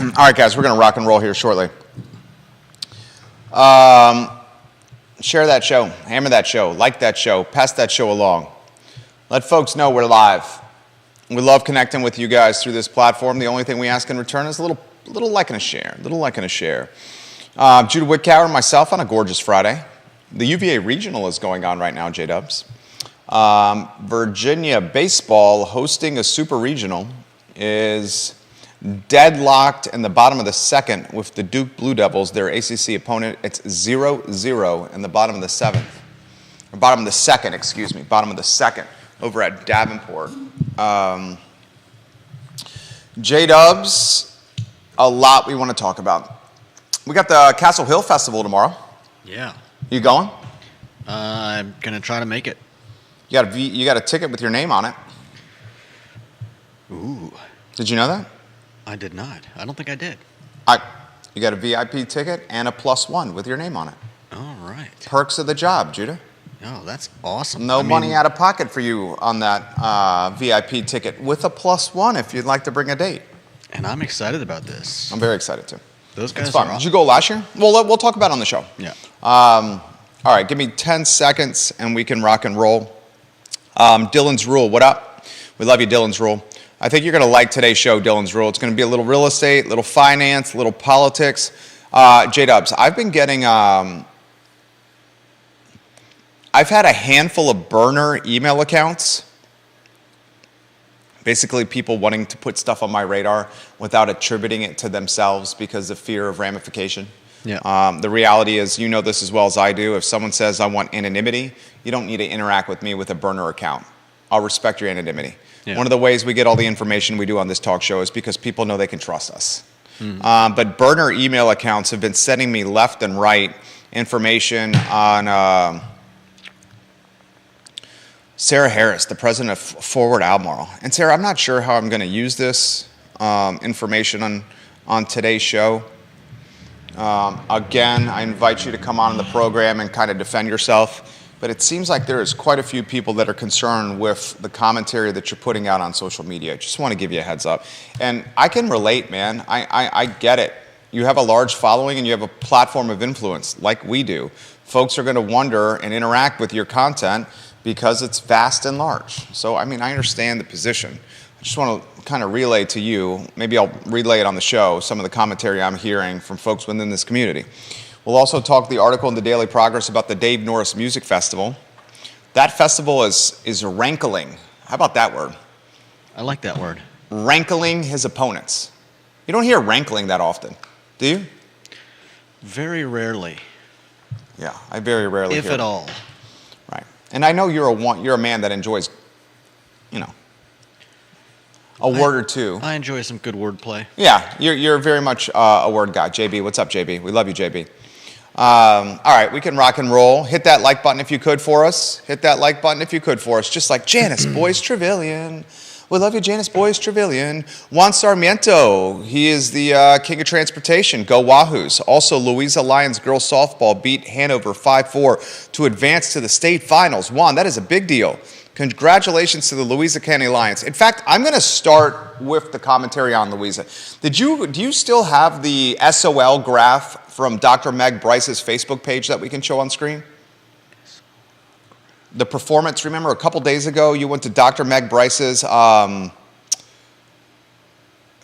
All right, guys, we're going to rock and roll here shortly. Share that show, hammer that show, like that show, pass that show along. Let folks know we're live. We love connecting with you guys through this platform. The only thing we ask in return is a little like and a share, Judah Wickower and myself on a gorgeous Friday. The UVA Regional is going on right now, J-Dubs. Virginia baseball hosting a super regional is deadlocked in the bottom of the second with the Duke Blue Devils, their ACC opponent. It's 0-0 in the bottom of the second over at Davenport. J-Dubs, a lot we want to talk about. We got the Castle Hill Festival tomorrow. Yeah. You going? I'm going to try to make it. You got a ticket with your name on it. Ooh. Did you know that? I did not. I don't think I did. You got a VIP ticket and a +1 with your name on it. All right. Perks of the job, Judah. Oh, that's awesome. No money out of pocket for you on that VIP ticket with a +1 if you'd like to bring a date. And I'm excited about this. I'm very excited too. Those guys it's fun. are awesome. Did you go last year? Well, we'll talk about it on the show. Yeah. All right, give me 10 seconds and we can rock and roll. Dylan's Rule, what up? We love you, Dylan's Rule. I think you're going to like today's show, Dylan's Rule. It's going to be a little real estate, a little finance, a little politics. J-Dubs, I've been getting, I've had a handful of burner email accounts. Basically, people wanting to put stuff on my radar without attributing it to themselves because of fear of ramification. Yeah. The reality is, you know this as well as I do, if someone says I want anonymity, you don't need to interact with me with a burner account. I'll respect your anonymity. Yeah. One of the ways we get all the information we do on this talk show is because people know they can trust us. Mm-hmm. But burner email accounts have been sending me left and right information on Sarah Harris, the president of Forward Albemarle. And Sarah, I'm not sure how I'm going to use this information on today's show. Again, I invite you to come on the program and kind of defend yourself. But it seems like there is quite a few people that are concerned with the commentary that you're putting out on social media. I just want to give you a heads up. And I can relate, man. I get it. You have a large following and you have a platform of influence like we do. Folks are going to wonder and interact with your content because it's vast and large. So, I mean, I understand the position. I just want to kind of relay to you, maybe I'll relay it on the show, some of the commentary I'm hearing from folks within this community. We'll also talk the article in the Daily Progress about the Dave Norris Music Festival. That festival is rankling. How about that word? I like that word. Rankling his opponents. You don't hear rankling that often, do you? Very rarely. Yeah, I very rarely hear it. If at all. Right. And I know you're a man that enjoys, a word or two. I enjoy some good wordplay. Yeah, you're very much a word guy. JB, what's up, JB? We love you, JB. All right, we can rock and roll. Hit that like button if you could for us. Just like Janice Boyce Trevelyan. We love you, Janice Boyce Trevelyan. Juan Sarmiento, he is the king of transportation. Go Wahoos. Also, Louisa Lions girls softball beat Hanover 5-4 to advance to the state finals. Juan, that is a big deal. Congratulations to the Louisa County Lions. In fact, I'm going to start with the commentary on Louisa. Do you still have the SOL graph from Dr. Meg Bryce's Facebook page that we can show on screen? The performance, remember a couple days ago, you went to Dr. Meg Bryce's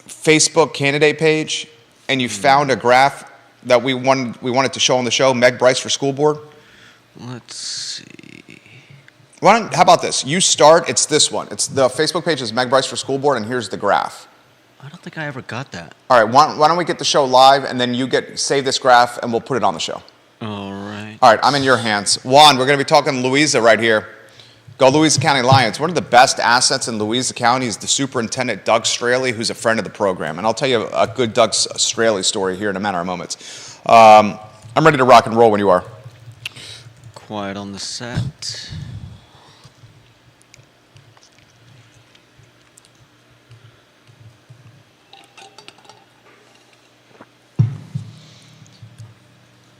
Facebook candidate page and you found a graph that we wanted to show on the show, Meg Bryce for school board? Let's see. How about this? You start, it's this one. It's the Facebook page is Meg Bryce for school board and here's the graph. I don't think I ever got that. All right, why don't we get the show live and then save this graph and we'll put it on the show. All right. All right, I'm in your hands. Juan, we're going to be talking Louisa right here. Go Louisa County Lions. One of the best assets in Louisa County is the superintendent, Doug Straley, who's a friend of the program. And I'll tell you a good Doug Straley story here in a matter of moments. I'm ready to rock and roll when you are. Quiet on the set.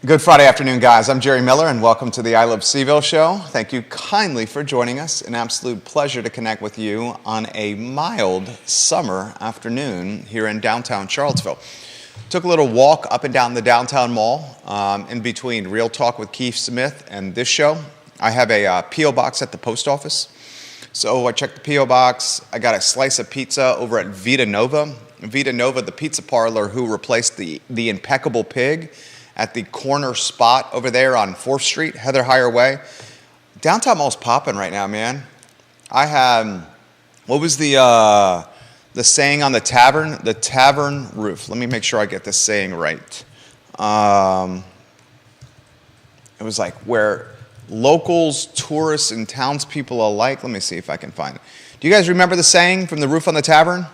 Good Friday afternoon, guys. I'm Jerry Miller, and welcome to the I Love CVille show. Thank you kindly for joining us. An absolute pleasure to connect with you on a mild summer afternoon here in downtown Charlottesville. Took a little walk up and down the downtown mall in between Real Talk with Keith Smith and this show. I have a P.O. box at the post office. So I checked the P.O. box. I got a slice of pizza over at Vita Nova. Vita Nova, the pizza parlor who replaced the Impeccable Pig at the corner spot over there on 4th Street, Heather Higher Way. Downtown mall's popping right now, man. I had, what was the saying on the tavern? The tavern roof. Let me make sure I get this saying right. It was like where locals, tourists, and townspeople alike. Let me see if I can find it. Do you guys remember the saying from the roof on the tavern?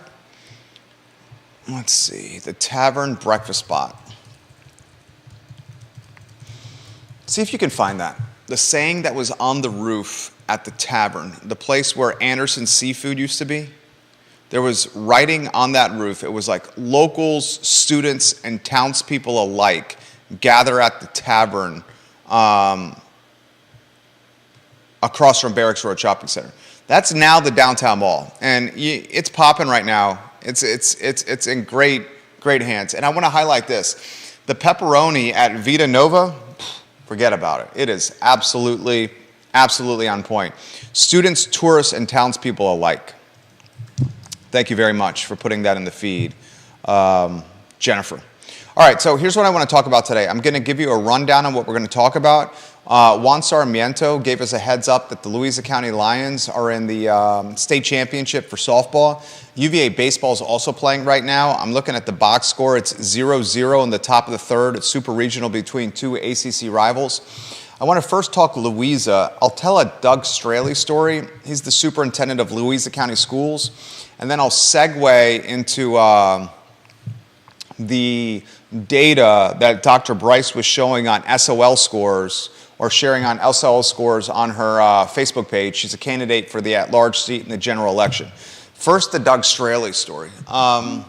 Let's see. The tavern breakfast spot. See if you can find that. The saying that was on the roof at the tavern, the place where Anderson Seafood used to be. There was writing on that roof. It was like locals, students, and townspeople alike gather at the tavern across from Barracks Road Shopping Center. That's now the downtown mall, and it's popping right now. It's in great hands. And I want to highlight this: the pepperoni at Vita Nova. Forget about it. It is absolutely on point. Students, tourists, and townspeople alike. Thank you very much for putting that in the feed, Jennifer. All right, so here's what I want to talk about today. I'm going to give you a rundown on what we're going to talk about. Juan Sarmiento gave us a heads up that the Louisa County Lions are in the state championship for softball. UVA baseball is also playing right now. I'm looking at the box score. It's 0-0 in the top of the third. It's super regional between two ACC rivals. I want to first talk Louisa. I'll tell a Doug Straley story. He's the superintendent of Louisa County Schools. And then I'll segue into the data that Dr. Bryce was showing on SOL scores, or sharing on SOL scores on her Facebook page. She's a candidate for the at-large seat in the general election. First, the Doug Straley story. Juan,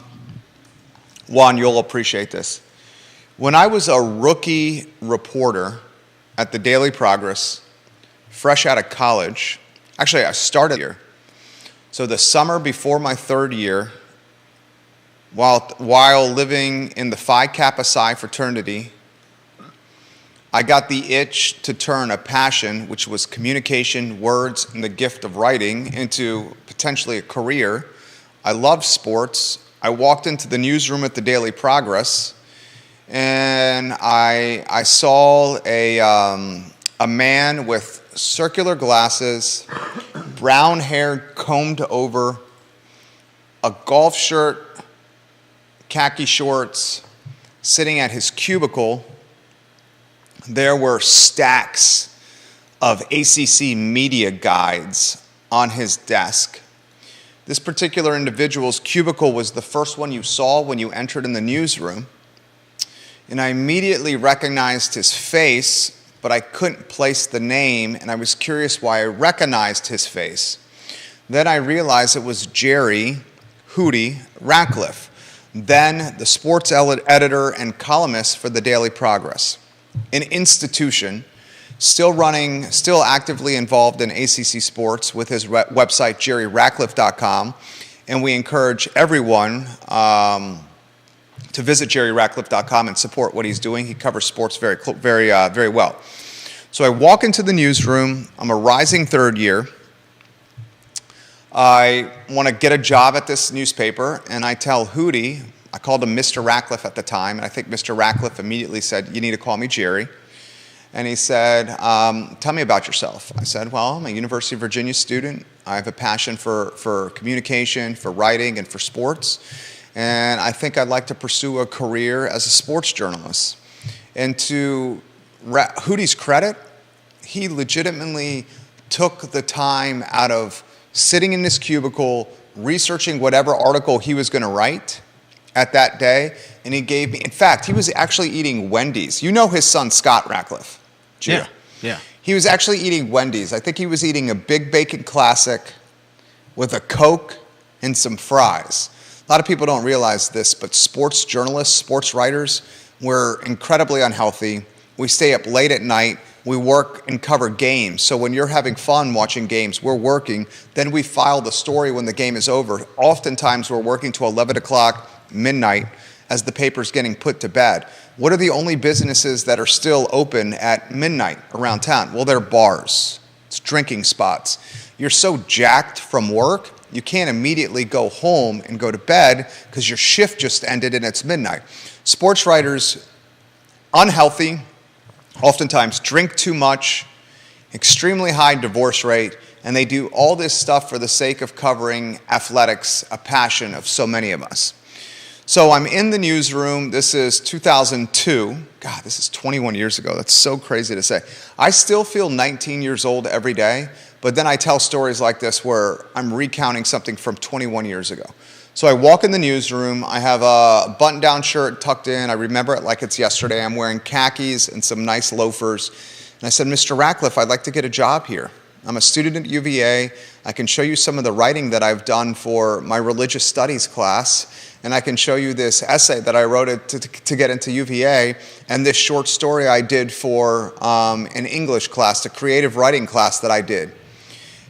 you'll appreciate this. When I was a rookie reporter at the Daily Progress, fresh out of college, actually I started here. So the summer before my third year, while living in the Phi Kappa Psi fraternity, I got the itch to turn a passion, which was communication, words, and the gift of writing, into potentially a career. I loved sports. I walked into the newsroom at the Daily Progress, and I saw a man with circular glasses, brown hair combed over, a golf shirt, khaki shorts, sitting at his cubicle. There were stacks of ACC media guides on his desk. This particular individual's cubicle was the first one you saw when you entered in the newsroom. And I immediately recognized his face, but I couldn't place the name, and I was curious why I recognized his face. Then I realized it was Jerry Hootie Ratcliffe, then the sports editor and columnist for the Daily Progress. An institution, still actively involved in ACC sports with his website, jerryratcliffe.com. And we encourage everyone to visit jerryratcliffe.com and support what he's doing. He covers sports very well. So I walk into the newsroom. I'm a rising third year. I want to get a job at this newspaper, and I tell Hootie, I called him Mr. Ratcliffe at the time, and I think Mr. Ratcliffe immediately said, "You need to call me Jerry." And he said, "Tell me about yourself." I said, "Well, I'm a University of Virginia student. I have a passion for communication, for writing, and for sports. And I think I'd like to pursue a career as a sports journalist." And to Hootie's credit, he legitimately took the time out of sitting in this cubicle, researching whatever article he was going to write at that day, and he gave me, in fact, he was actually eating Wendy's. You know his son, Scott Ratcliffe? Yeah. He was actually eating Wendy's. I think he was eating a Big Bacon Classic with a Coke and some fries. A lot of people don't realize this, but sports journalists, sports writers, we're incredibly unhealthy. We stay up late at night. We work and cover games. So when you're having fun watching games, we're working. Then we file the story when the game is over. Oftentimes, we're working till 11 o'clock, midnight, as the paper's getting put to bed. What are the only businesses that are still open at midnight around town? Well, they're bars. It's drinking spots. You're so jacked from work, you can't immediately go home and go to bed because your shift just ended and it's midnight. Sports writers, unhealthy, oftentimes drink too much, extremely high divorce rate, and they do all this stuff for the sake of covering athletics, a passion of so many of us. So I'm in the newsroom. This is 2002. God, this is 21 years ago. That's so crazy to say. I still feel 19 years old every day, but then I tell stories like this where I'm recounting something from 21 years ago. So I walk in the newsroom. I have a button-down shirt tucked in. I remember it like it's yesterday. I'm wearing khakis and some nice loafers. And I said, Mr. Ratcliffe, I'd like to get a job here. I'm a student at UVA. I can show you some of the writing that I've done for my religious studies class, and I can show you this essay that I wrote to get into UVA, and this short story I did for an English class, the creative writing class that I did.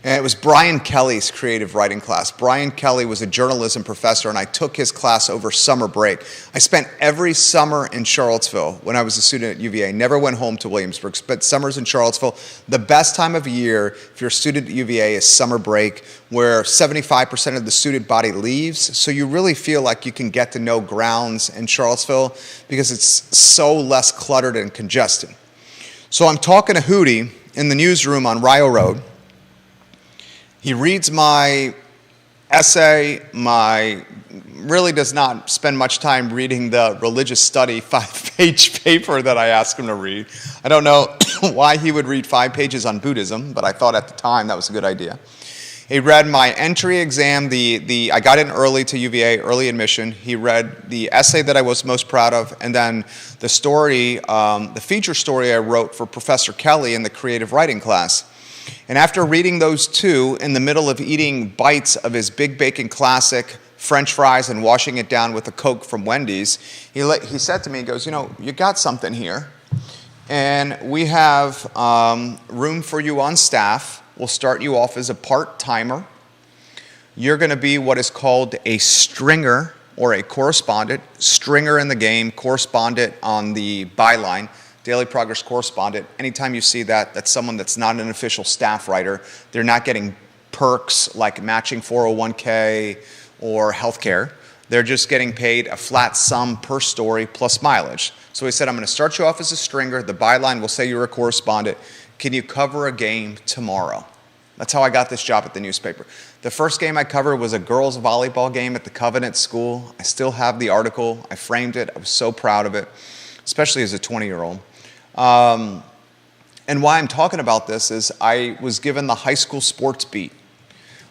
And it was Brian Kelly's creative writing class. Brian Kelly was a journalism professor, and I took his class over summer break. I spent every summer in Charlottesville when I was a student at UVA. Never went home to Williamsburg. Spent summers in Charlottesville. The best time of year, if you're a student at UVA, is summer break, where 75% of the student body leaves. So you really feel like you can get to know grounds in Charlottesville because it's so less cluttered and congested. So I'm talking to Hootie in the newsroom on Rio Road. He reads my essay, really does not spend much time reading the religious study 5-page paper that I asked him to read. I don't know why he would read 5 pages on Buddhism, but I thought at the time that was a good idea. He read my entry exam, I got in early to UVA, early admission. He read the essay that I was most proud of, and then the story, the feature story I wrote for Professor Kelly in the creative writing class. And after reading those two, in the middle of eating bites of his Big Bacon Classic French fries and washing it down with a Coke from Wendy's, he said to me, he goes, you know, you got something here, and we have room for you on staff. We'll start you off as a part-timer. You're going to be what is called a stringer or a correspondent, stringer in the game, correspondent on the byline. Daily Progress correspondent. Anytime you see that, that's someone that's not an official staff writer. They're not getting perks like matching 401k or healthcare. They're just getting paid a flat sum per story plus mileage. So he said, I'm going to start you off as a stringer. The byline will say you're a correspondent. Can you cover a game tomorrow? That's how I got this job at the newspaper. The first game I covered was a girls' volleyball game at the Covenant School. I still have the article. I framed it. I was so proud of it, especially as a 20-year-old. And why I'm talking about this is I was given the high school sports beat.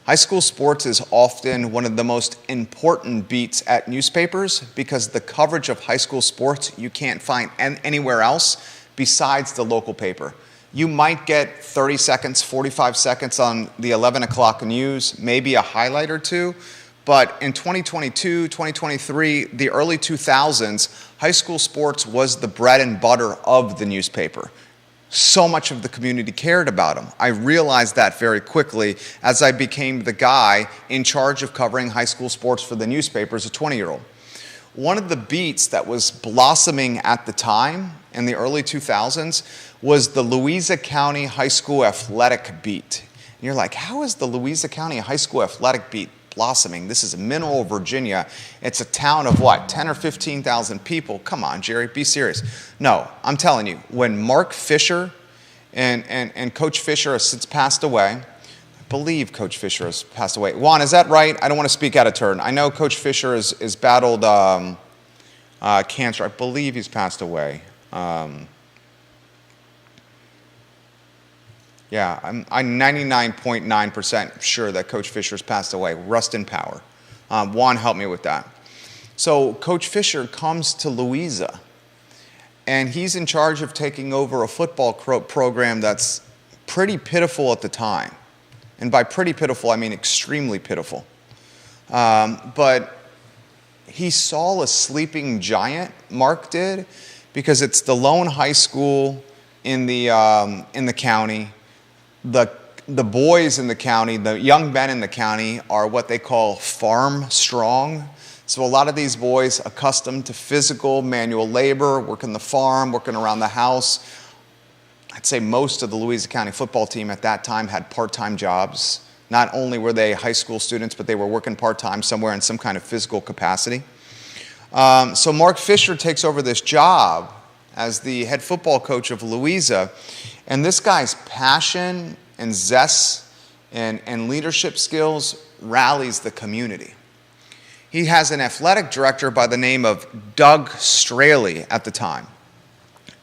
High school sports is often one of the most important beats at newspapers because the coverage of high school sports you can't find anywhere else besides the local paper. You might get 30 seconds, 45 seconds on the 11 o'clock news, maybe a highlight or two. But in 2022, 2023, the early 2000s, high school sports was the bread and butter of the newspaper. So much of the community cared about them. I realized that very quickly as I became the guy in charge of covering high school sports for the newspaper as a 20-year-old. One of the beats that was blossoming at the time in the early 2000s was the Louisa County High School Athletic beat. And you're like, how is the Louisa County High School Athletic beat blossoming? This is Mineral, Virginia. It's a town of what, 10 or 15,000 people? Come on, Jerry, be serious. No, I'm telling you, when Mark Fisher and Coach Fisher has since passed away, I believe Coach Fisher has passed away. Juan, is that right? I don't want to speak out of turn. I know Coach Fisher has battled cancer. I believe he's passed away. Yeah, I'm 99.9% sure that Coach Fisher's passed away. Rust in power. Juan, help me with that. So Coach Fisher comes to Louisa, and he's in charge of taking over a football program that's pretty pitiful at the time. And by pretty pitiful, I mean extremely pitiful. But he saw a sleeping giant, Mark did, because it's the lone high school in the county. The boys in the county, the young men in the county are what they call farm strong. So a lot of these boys accustomed to physical manual labor, working the farm, working around the house. I'd say most of the Louisa County football team at that time had part-time jobs. Not only were they high school students, but they were working part-time somewhere in some kind of physical capacity. So Mark Fisher takes over this job as the head football coach of Louisa, and this guy's passion and zest and leadership skills rallies the community. He has an athletic director by the name of Doug Straley at the time.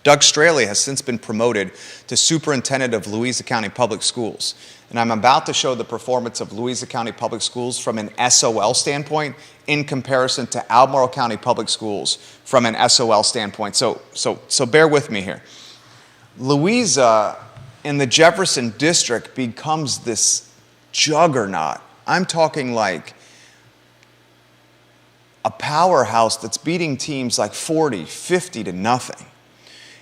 Doug Straley has since been promoted to superintendent of Louisa County Public Schools. And I'm about to show the performance of Louisa County Public Schools from an SOL standpoint in comparison to Albemarle County Public Schools from an SOL standpoint. So bear with me here. Louisa in the Jefferson District becomes this juggernaut. I'm talking like a powerhouse that's beating teams like 40, 50 to nothing.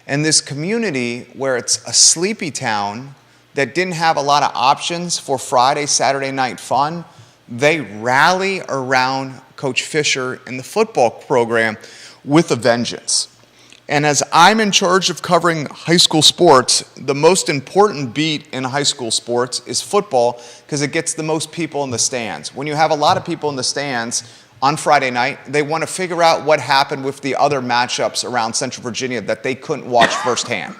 And this community where it's a sleepy town that didn't have a lot of options for Friday, Saturday night fun, they rally around Coach Fisher in the football program with a vengeance. And as I'm in charge of covering high school sports, the most important beat in high school sports is football because it gets the most people in the stands. When you have a lot of people in the stands on Friday night, they want to figure out what happened with the other matchups around Central Virginia that they couldn't watch firsthand.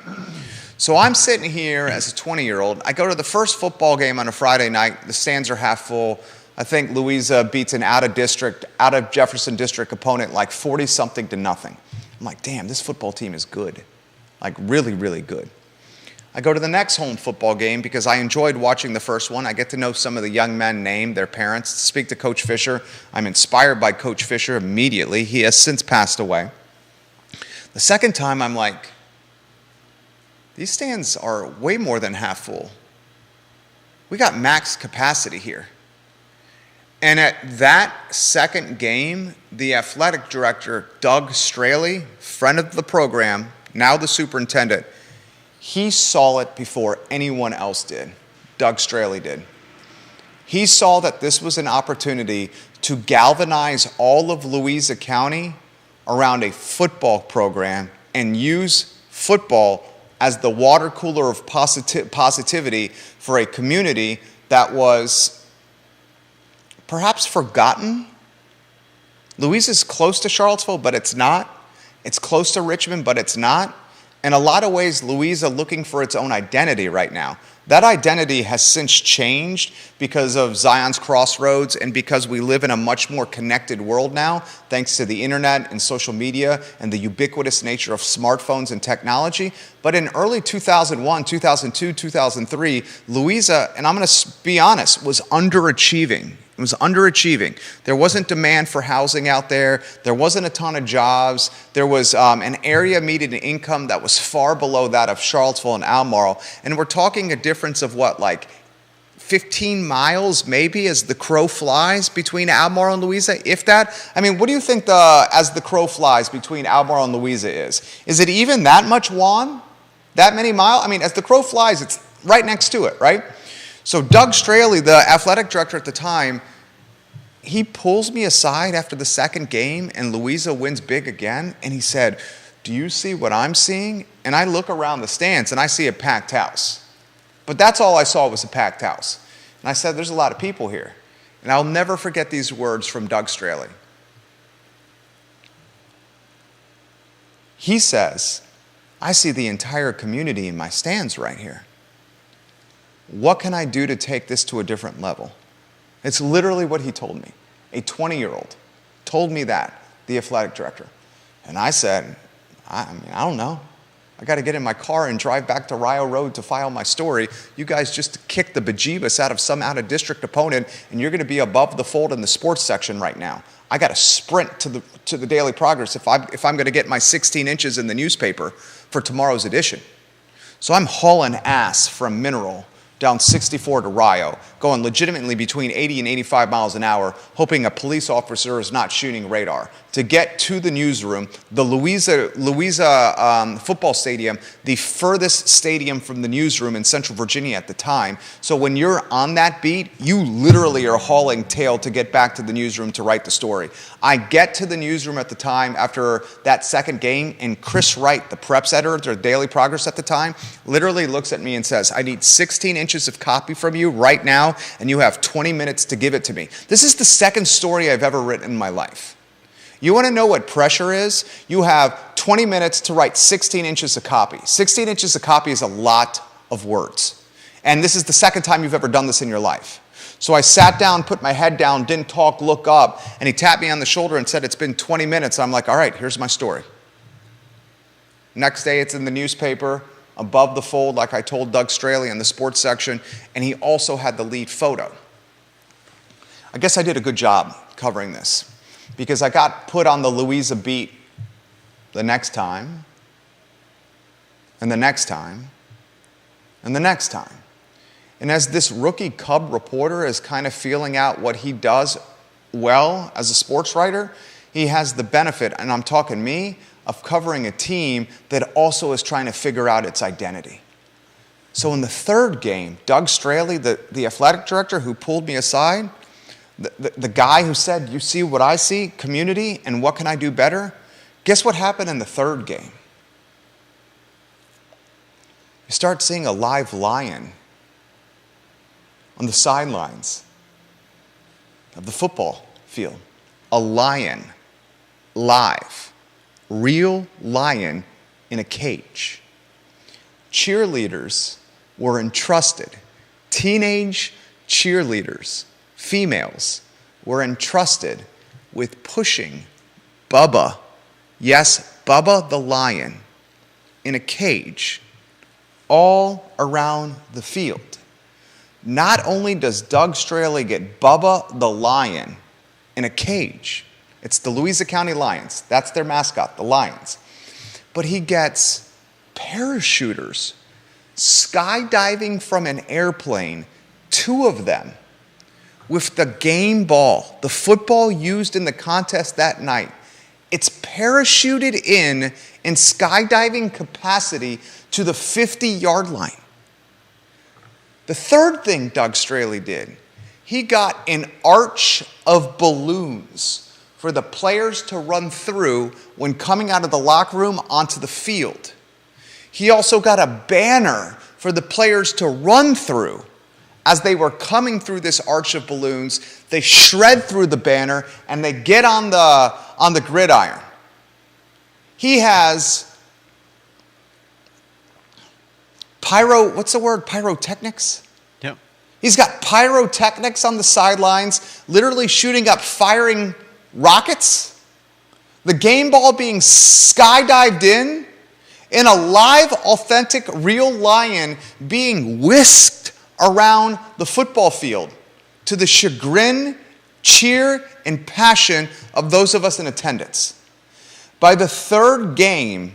So I'm sitting here as a 20-year-old. I go to the first football game on a Friday night. The stands are half full. I think Louisa beats an out of Jefferson District opponent like 40-something to nothing. I'm like, damn, this football team is good. Like really, really good. I go to the next home football game because I enjoyed watching the first one. I get to know some of the young men named, their parents, speak to Coach Fisher. I'm inspired by Coach Fisher immediately. He has since passed away. The second time, I'm like, these stands are way more than half full. We got max capacity here. And at that second game, the athletic director, Doug Straley, friend of the program, now the superintendent, he saw it before anyone else did. Doug Straley did. He saw that this was an opportunity to galvanize all of Louisa County around a football program and use football as the water cooler of positivity for a community that was perhaps forgotten. Louisa's close to Charlottesville, but it's not. It's close to Richmond, but it's not. In a lot of ways, Louisa looking for its own identity right now. That identity has since changed because of Zion's Crossroads and because we live in a much more connected world now, thanks to the internet and social media and the ubiquitous nature of smartphones and technology. But in early 2001, 2002, 2003, Louisa, and I'm going to be honest, was underachieving. It was underachieving. There wasn't demand for housing out there. There wasn't a ton of jobs. There was an area median income that was far below that of Charlottesville and Albemarle. And we're talking a difference of what, like 15 miles maybe as the crow flies between Albemarle and Louisa, if that? I mean, what do you think as the crow flies between Albemarle and Louisa is? Is it even that much, Juan? That many miles? I mean, as the crow flies, it's right next to it, right? So Doug Straley, the athletic director at the time, he pulls me aside after the second game and Louisa wins big again, and he said, do you see what I'm seeing? And I look around the stands and I see a packed house. But that's all I saw was a packed house. And I said, there's a lot of people here. And I'll never forget these words from Doug Straley. He says, I see the entire community in my stands right here. What can I do to take this to a different level? It's literally what he told me. A 20-year-old told me that, the athletic director. And I said, I don't know. I got to get in my car and drive back to Rio Road to file my story. You guys just kicked the bejeebus out of some out-of-district opponent, and you're going to be above the fold in the sports section right now. I got to sprint to the Daily Progress if I'm going to get my 16 inches in the newspaper for tomorrow's edition. So I'm hauling ass from Mineral down 64 to Rio, going legitimately between 80 and 85 miles an hour, hoping a police officer is not shooting radar, to get to the newsroom, the Louisa football stadium, the furthest stadium from the newsroom in Central Virginia at the time. So when you're on that beat, you literally are hauling tail to get back to the newsroom to write the story. I get to the newsroom at the time after that second game, and Chris Wright, the Preps editor of Daily Progress at the time, literally looks at me and says, I need 16 inches of copy from you right now, and you have 20 minutes to give it to me. This is the second story I've ever written in my life. You want to know what pressure is? You have 20 minutes to write 16 inches of copy. 16 inches of copy is a lot of words. And this is the second time you've ever done this in your life. So I sat down, put my head down, didn't talk, look up, and he tapped me on the shoulder and said, it's been 20 minutes. I'm like, all right, here's my story. Next day, it's in the newspaper, above the fold, like I told Doug Straley in the sports section, and he also had the lead photo. I guess I did a good job covering this, because I got put on the Louisa beat the next time, and the next time, and the next time. And as this rookie Cub reporter is kind of feeling out what he does well as a sports writer, he has the benefit, and I'm talking me, of covering a team that also is trying to figure out its identity. So in the third game, Doug Straley, the athletic director who pulled me aside, the guy who said, you see what I see, community, and what can I do better? Guess what happened in the third game? You start seeing a live lion on the sidelines of the football field. A lion, live, real lion in a cage. Cheerleaders were entrusted, teenage cheerleaders, females, were entrusted with pushing Bubba, yes, Bubba the lion, in a cage all around the field. Not only does Doug Straley get Bubba the lion in a cage, it's the Louisa County Lions, that's their mascot, the Lions, but he gets parachuters skydiving from an airplane, 2 of them, with the game ball, the football used in the contest that night. It's parachuted in skydiving capacity to the 50-yard line. The third thing Doug Straley did, he got an arch of balloons for the players to run through when coming out of the locker room onto the field. He also got a banner for the players to run through. As they were coming through this arch of balloons, they shred through the banner and they get on the gridiron. He has pyrotechnics? Yep. He's got pyrotechnics on the sidelines, literally shooting up, firing rockets. The game ball being skydived in a live, authentic, real lion being whisked around the football field to the chagrin, cheer, and passion of those of us in attendance. By the third game,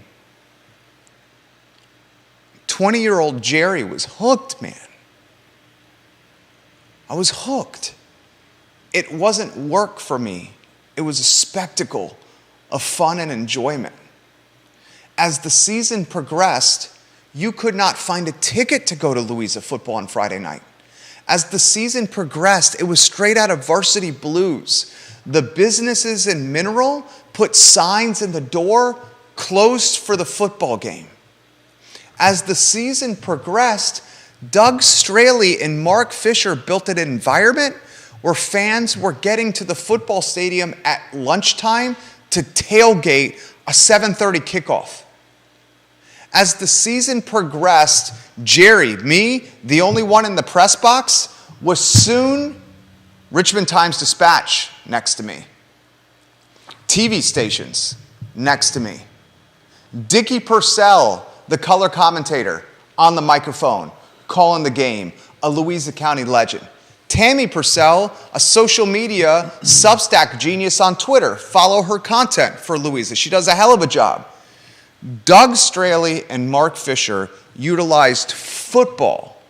20-year-old Jerry was hooked, man. I was hooked. It wasn't work for me. It was a spectacle of fun and enjoyment. As the season progressed, you could not find a ticket to go to Louisa football on Friday night. As the season progressed, it was straight out of Varsity Blues. The businesses in Mineral put signs in the door, closed for the football game. As the season progressed, Doug Straley and Mark Fisher built an environment where fans were getting to the football stadium at lunchtime to tailgate a 7:30 kickoff. As the season progressed, Jerry, me, the only one in the press box, was soon Richmond Times-Dispatch next to me. TV stations next to me. Dickie Purcell, the color commentator, on the microphone, calling the game, a Louisa County legend. Tammy Purcell, a social media Substack genius on Twitter. Follow her content for Louisa. She does a hell of a job. Doug Straley and Mark Fisher utilized football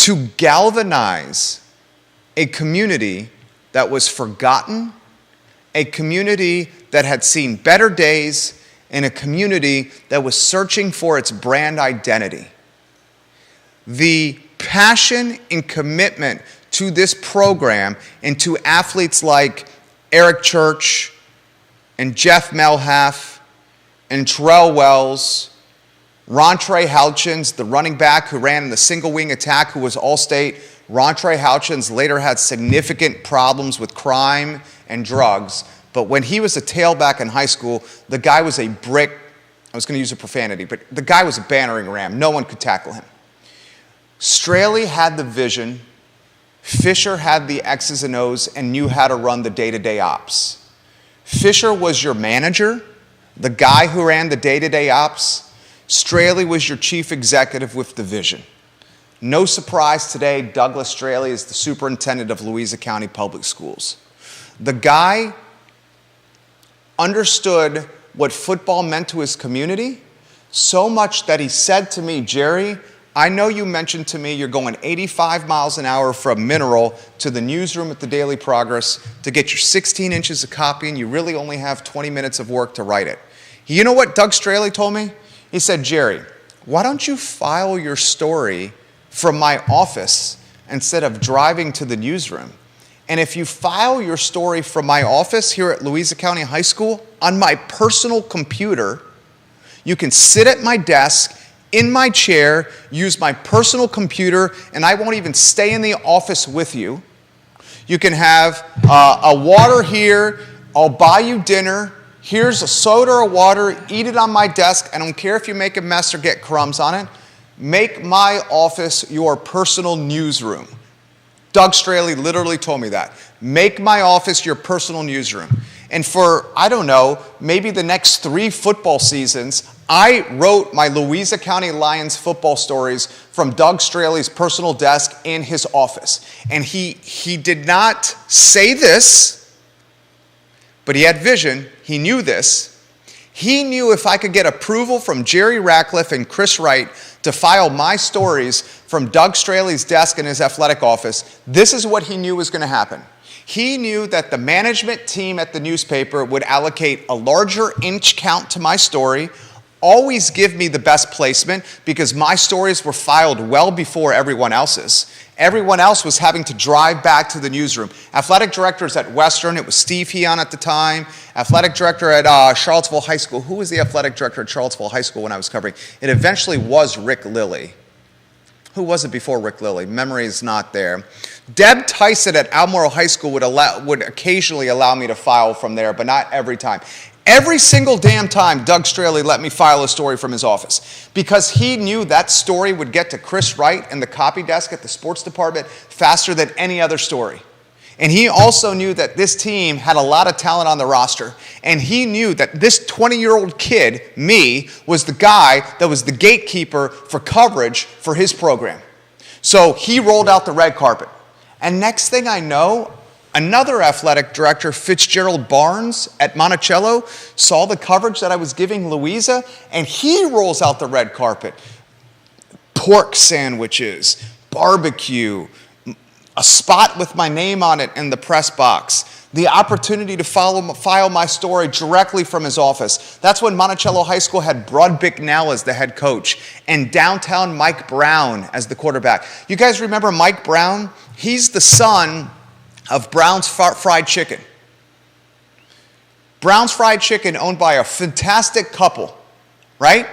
to galvanize a community that was forgotten, a community that had seen better days, and a community that was searching for its brand identity. The passion and commitment to this program and to athletes like Eric Church and Jeff Melhaff and Terrell Wells, Rontre Houchins, the running back who ran in the single wing attack, who was All-State. Rontre Houchins later had significant problems with crime and drugs, but when he was a tailback in high school, the guy was a brick. I was going to use a profanity, but the guy was a battering ram. No one could tackle him. Straley had the vision. Fisher had the X's and O's and knew how to run the day-to-day ops. Fisher was your manager, the guy who ran the day-to-day ops. Straley was your chief executive with the vision. No surprise today, Douglas Straley is the superintendent of Louisa County Public Schools. The guy understood what football meant to his community so much that he said to me, Jerry, I know you mentioned to me you're going 85 miles an hour from Mineral to the newsroom at the Daily Progress to get your 16 inches of copy, and you really only have 20 minutes of work to write it. You know what Doug Straley told me? He said, Jerry, why don't you file your story from my office instead of driving to the newsroom? And if you file your story from my office here at Louisa County High School on my personal computer, you can sit at my desk, in my chair, use my personal computer, and I won't even stay in the office with you. You can have a water here. I'll buy you dinner. Here's a soda or water. Eat it on my desk. I don't care if you make a mess or get crumbs on it. Make my office your personal newsroom. Doug Straley literally told me that. Make my office your personal newsroom. And for, I don't know, maybe the next 3 football seasons, I wrote my Louisa County Lions football stories from Doug Straley's personal desk in his office. And he did not say this, but he had vision. He knew this. He knew if I could get approval from Jerry Ratcliffe and Chris Wright to file my stories from Doug Straley's desk in his athletic office, this is what he knew was going to happen. He knew that the management team at the newspaper would allocate a larger inch count to my story, always give me the best placement because my stories were filed well before everyone else's. Everyone else was having to drive back to the newsroom. Athletic directors at Western, it was Steve Heon at the time. Athletic director at Charlottesville High School. Who was the athletic director at Charlottesville High School when I was covering? It eventually was Rick Lilly. Who was it before Rick Lilly? Memory is not there. Deb Tyson at Albemarle High School would occasionally allow me to file from there, but not every time. Every single damn time, Doug Straley let me file a story from his office because he knew that story would get to Chris Wright and the copy desk at the sports department faster than any other story. And he also knew that this team had a lot of talent on the roster. And he knew that this 20-year-old kid, me, was the guy that was the gatekeeper for coverage for his program. So he rolled out the red carpet. And next thing I know, another athletic director, Fitzgerald Barnes at Monticello, saw the coverage that I was giving Louisa, and he rolls out the red carpet. Pork sandwiches, barbecue, a spot with my name on it in the press box, the opportunity to file my story directly from his office. That's when Monticello High School had Brud Bicknell as the head coach and downtown Mike Brown as the quarterback. You guys remember Mike Brown? He's the son of Brown's Fried Chicken. Brown's Fried Chicken, owned by a fantastic couple, right?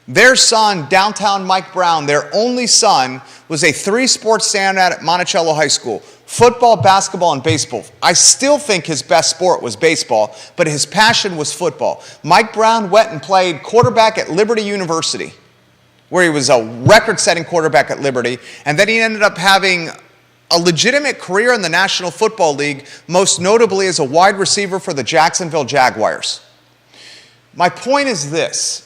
Their son, downtown Mike Brown, their only son, was a 3-sport standout at Monticello High School. Football, basketball, and baseball. I still think his best sport was baseball, but his passion was football. Mike Brown went and played quarterback at Liberty University, where he was a record-setting quarterback at Liberty, and then he ended up having a legitimate career in the National Football League, most notably as a wide receiver for the Jacksonville Jaguars. My point is this.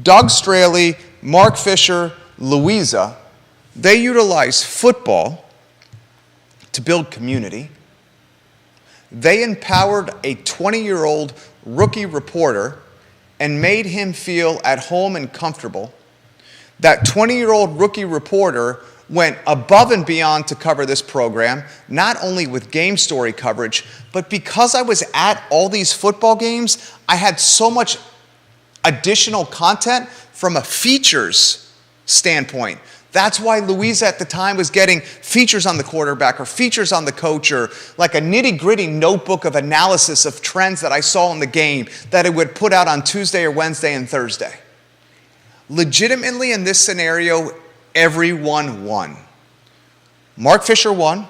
Doug Straley, Mark Fisher, Louisa, they utilize football to build community. They empowered a 20-year-old rookie reporter and made him feel at home and comfortable. That 20-year-old rookie reporter went above and beyond to cover this program, not only with game story coverage, but because I was at all these football games, I had so much additional content from a features standpoint. That's why Louisa at the time was getting features on the quarterback or features on the coach or like a nitty-gritty notebook of analysis of trends that I saw in the game that it would put out on Tuesday or Wednesday and Thursday. Legitimately in this scenario, everyone won. Mark Fisher won,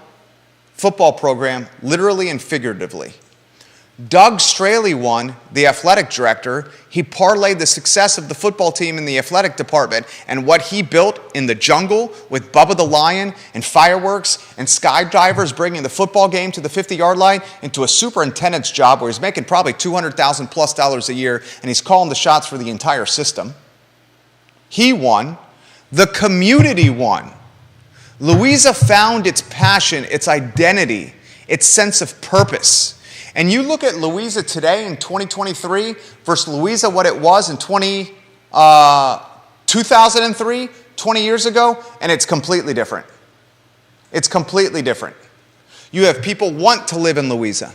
football program, literally and figuratively. Doug Straley won, the athletic director. He parlayed the success of the football team in the athletic department and what he built in the jungle with Bubba the Lion and fireworks and skydivers bringing the football game to the 50-yard line into a superintendent's job where he's making probably $200,000 plus a year and he's calling the shots for the entire system. He won. The community won. Louisa found its passion, its identity, its sense of purpose. And you look at Louisa today in 2023 versus Louisa what it was in 2003, 20 years ago, and it's completely different. It's completely different. You have people want to live in Louisa.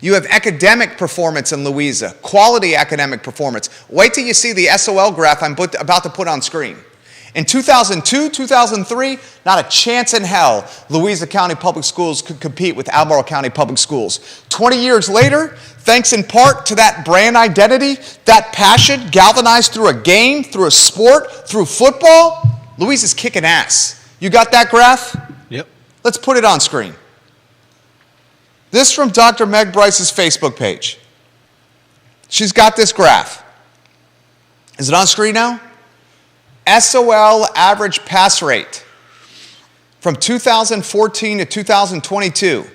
You have academic performance in Louisa, quality academic performance. Wait till you see the SOL graph I'm about to put on screen. In 2002, 2003, not a chance in hell Louisa County Public Schools could compete with Albemarle County Public Schools. 20 years later, thanks in part to that brand identity, that passion galvanized through a game, through a sport, through football, Louisa's kicking ass. You got that graph? Yep. Let's put it on screen. This from Dr. Meg Bryce's Facebook page. She's got this graph. Is it on screen now? SOL average pass rate from 2014 to 2022.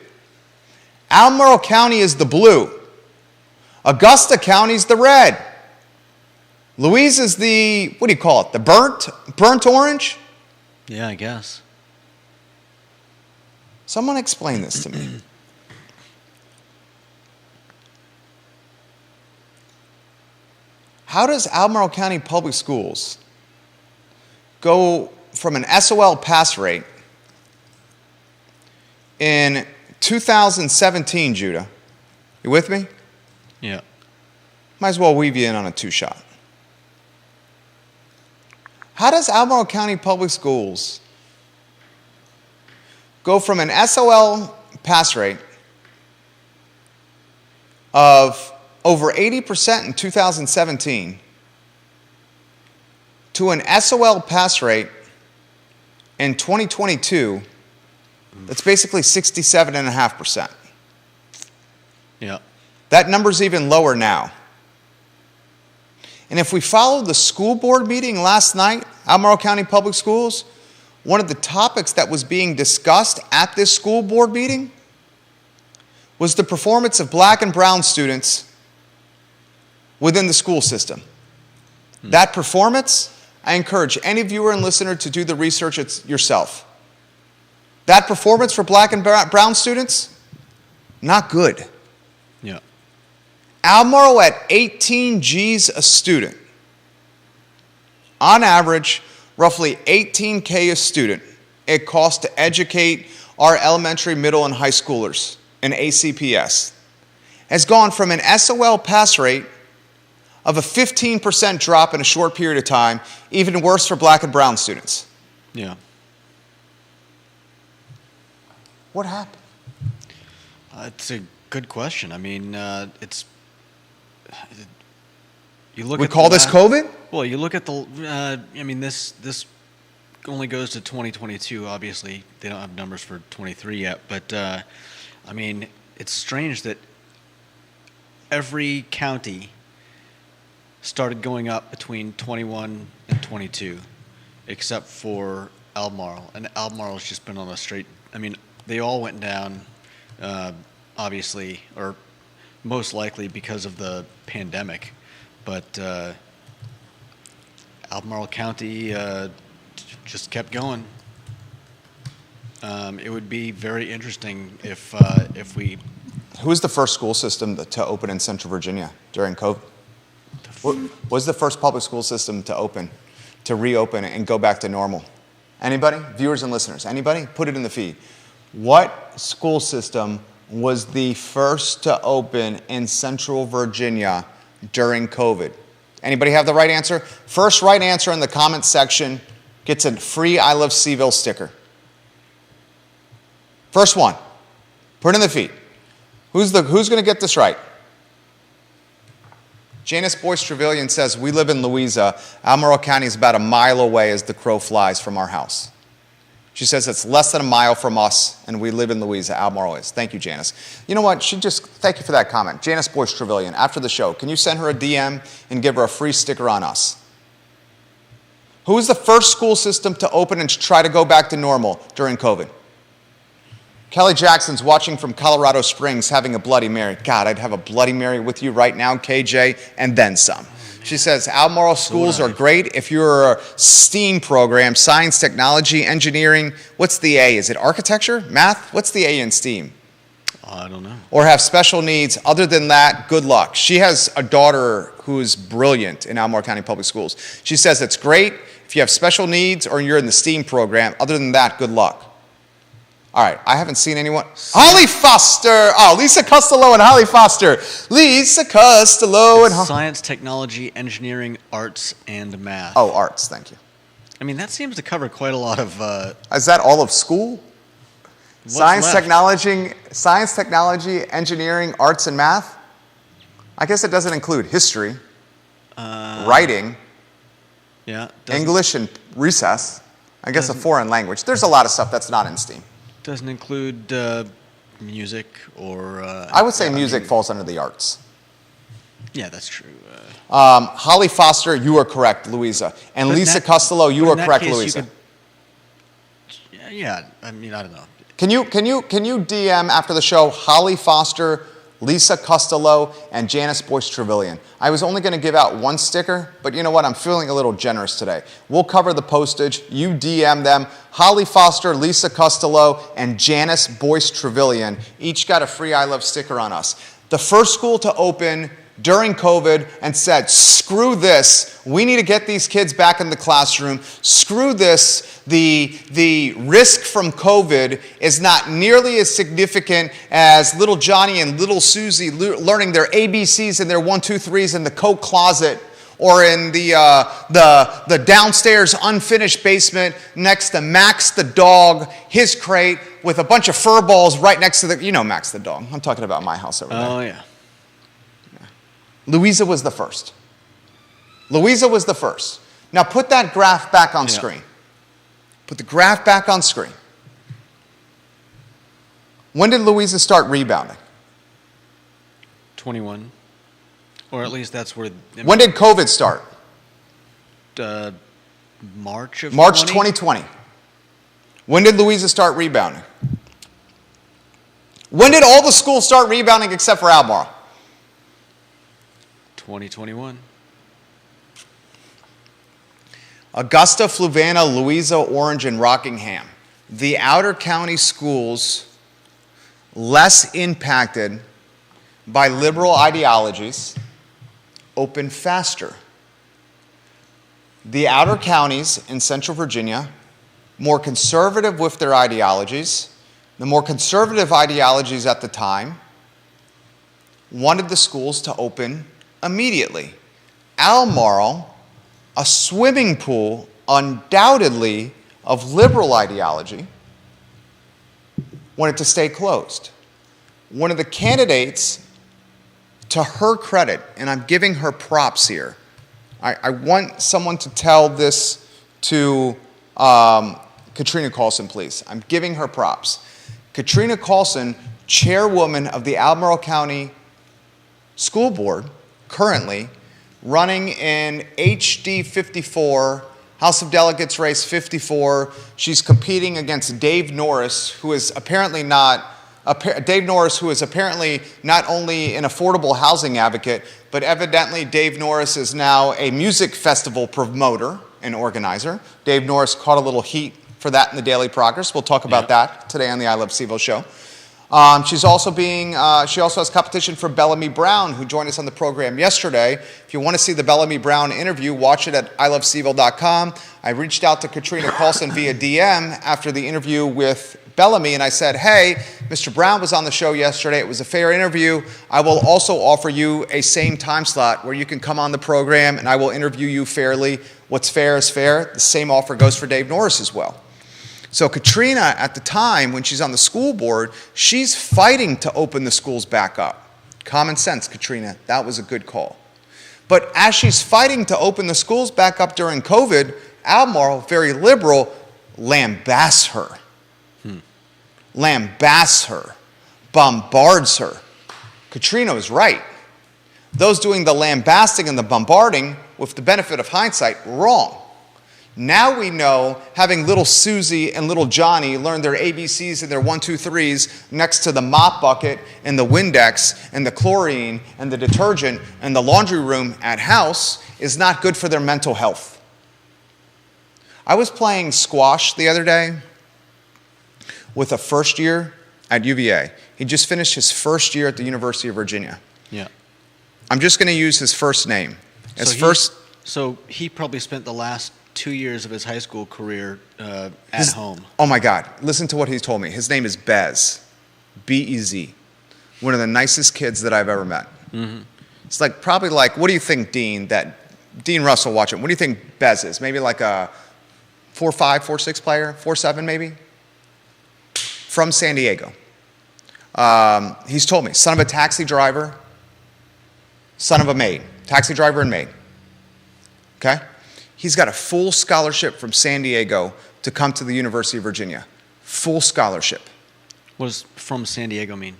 Albemarle County is the blue. Augusta County is the red. Louise is the, what do you call it, the burnt orange? Yeah, I guess. Someone explain this to me. How does Albemarle County Public Schools go from an SOL pass rate in 2017, Judah? You with me? Yeah. Might as well weave you in on a two-shot. How does Albemarle County Public Schools go from an SOL pass rate of over 80% in 2017 to an SOL pass rate in 2022 that's basically 67.5%. Yeah. That number's even lower now. And if we follow the school board meeting last night, Albemarle County Public Schools, one of the topics that was being discussed at this school board meeting was the performance of black and brown students within the school system. That performance, I encourage any viewer and listener to do the research yourself. That performance for black and brown students, not good. Yeah. Albemarle at 18 G's a student. On average, roughly 18K a student it costs to educate our elementary, middle, and high schoolers in ACPS. Has gone from an SOL pass rate of a 15% drop in a short period of time, even worse for black and brown students. Yeah. What happened? It's a good question. I mean, you look. We at call this COVID? Well, you look at the. I mean, this only goes to 2022. Obviously, they don't have numbers for 23 yet. But I mean, it's strange that every county started going up between 21 and 22, except for Albemarle. And Albemarle's just been on a straight. I mean, they all went down, obviously, or most likely because of the pandemic. But Albemarle County just kept going. It would be very interesting if we. Who was the first school system to open in Central Virginia during COVID? What was the first public school system to reopen and go back to normal? Anybody? Viewers and listeners. Anybody? Put it in the feed. What school system was the first to open in Central Virginia during COVID? Anybody have the right answer? First right answer in the comments section gets a free I Love Seville sticker. First one. Put it in the feed. Who's going to get this right? Janice Boyce Trevelyan says, we live in Louisa. Albemarle County is about a mile away as the crow flies from our house. She says it's less than a mile from us, and we live in Louisa. Albemarle is. Thank you, Janice. You know what? Thank you for that comment. Janice Boyce Trevelyan, after the show, can you send her a DM and give her a free sticker on us? Who was the first school system to open and try to go back to normal during COVID? Kelly Jackson's watching from Colorado Springs having a Bloody Mary. God, I'd have a Bloody Mary with you right now, KJ, and then some. She says, Albemarle schools are great if you're a STEAM program, science, technology, engineering. What's the A? Is it architecture? Math? What's the A in STEAM? I don't know. Or have special needs. Other than that, good luck. She has a daughter who is brilliant in Albemarle County Public Schools. She says it's great if you have special needs or you're in the STEAM program. Other than that, good luck. All right, I haven't seen anyone. Holly Foster. Oh, Lisa Costello and Holly Foster. Lisa Costello and Science, technology, engineering, arts, and math. Oh, arts, thank you. I mean, that seems to cover quite a lot of... Is that all of school? Science, technology, engineering, arts, and math? I guess it doesn't include history, writing, English, and recess. I guess a foreign language. There's a lot of stuff that's not in STEAM. Doesn't include music or... I would say music falls under the arts. Yeah, that's true. Holly Foster, you are correct, Louisa. And Lisa Costello, you are correct, Louisa. Yeah, I mean, I don't know. Can you DM after the show Holly Foster, Lisa Costello, and Janice Boyce Trevelyan? I was only going to give out one sticker, but you know what? I'm feeling a little generous today. We'll cover the postage. You DM them. Holly Foster, Lisa Costello, and Janice Boyce Trevelyan each got a free I Love sticker on us. The first school to open during COVID and said, screw this, we need to get these kids back in the classroom. Screw this, the risk from COVID is not nearly as significant as little Johnny and little Susie learning their ABCs and their 1, 2, 3s in the coat closet or in the downstairs unfinished basement next to Max the dog, his crate, with a bunch of fur balls right next to Max the dog. I'm talking about my house over there. Oh, yeah. Louisa was the first. Louisa was the first. Now put that graph back on screen. Put the graph back on screen. When did Louisa start rebounding? 21. Or at least that's where... When did COVID start? March of March 2020. When did Louisa start rebounding? When did all the schools start rebounding except for Albemarle? 2021. Augusta, Fluvanna, Louisa, Orange, and Rockingham. The outer county schools less impacted by liberal ideologies open faster. The outer counties in Central Virginia, more conservative with their ideologies, the more conservative ideologies at the time, wanted the schools to open immediately. Albemarle, a swimming pool undoubtedly of liberal ideology, wanted to stay closed. One of the candidates, to her credit, and I'm giving her props here, I want someone to tell this to Katrina Carlson, please. I'm giving her props. Katrina Carlson, chairwoman of the Albemarle County School Board, currently running in HD 54, House of Delegates race 54. She's competing against Dave Norris, who is apparently not only an affordable housing advocate, but evidently Dave Norris is now a music festival promoter and organizer. Dave Norris caught a little heat for that in the Daily Progress. We'll talk about that today on the I Love Seville show. She's also she also has competition for Bellamy Brown, who joined us on the program yesterday. If you want to see the Bellamy Brown interview, watch it at iloveseville.com. I reached out to Katrina Carlson via DM after the interview with Bellamy, and I said, hey, Mr. Brown was on the show yesterday. It was a fair interview. I will also offer you a same time slot where you can come on the program, and I will interview you fairly. What's fair is fair. The same offer goes for Dave Norris as well. So Katrina, at the time, when she's on the school board, she's fighting to open the schools back up. Common sense, Katrina. That was a good call. But as she's fighting to open the schools back up during COVID, Albemarle, very liberal, lambasts her. Lambasts her. Bombards her. Katrina was right. Those doing the lambasting and the bombarding, with the benefit of hindsight, wrong. Now we know, having little Susie and little Johnny learn their ABCs and their 1, 2, 3s next to the mop bucket and the Windex and the chlorine and the detergent and the laundry room at house is not good for their mental health. I was playing squash the other day with a first year at UVA. He just finished his first year at the University of Virginia. Yeah. I'm just going to use his first name. So he probably spent the last 2 years of his high school career at home. Oh my God. Listen to what he told me. His name is Bez. B-E-Z. One of the nicest kids that I've ever met. Mm-hmm. It's like, probably like, what do you think, Dean Russell, watch him. What do you think Bez is? Maybe like a 4'5", 4'6" player? 4'7" maybe? From San Diego. He's told me, son of a taxi driver, son of a maid. Taxi driver and maid. Okay? He's got a full scholarship from San Diego to come to the University of Virginia. Full scholarship. What does from San Diego mean?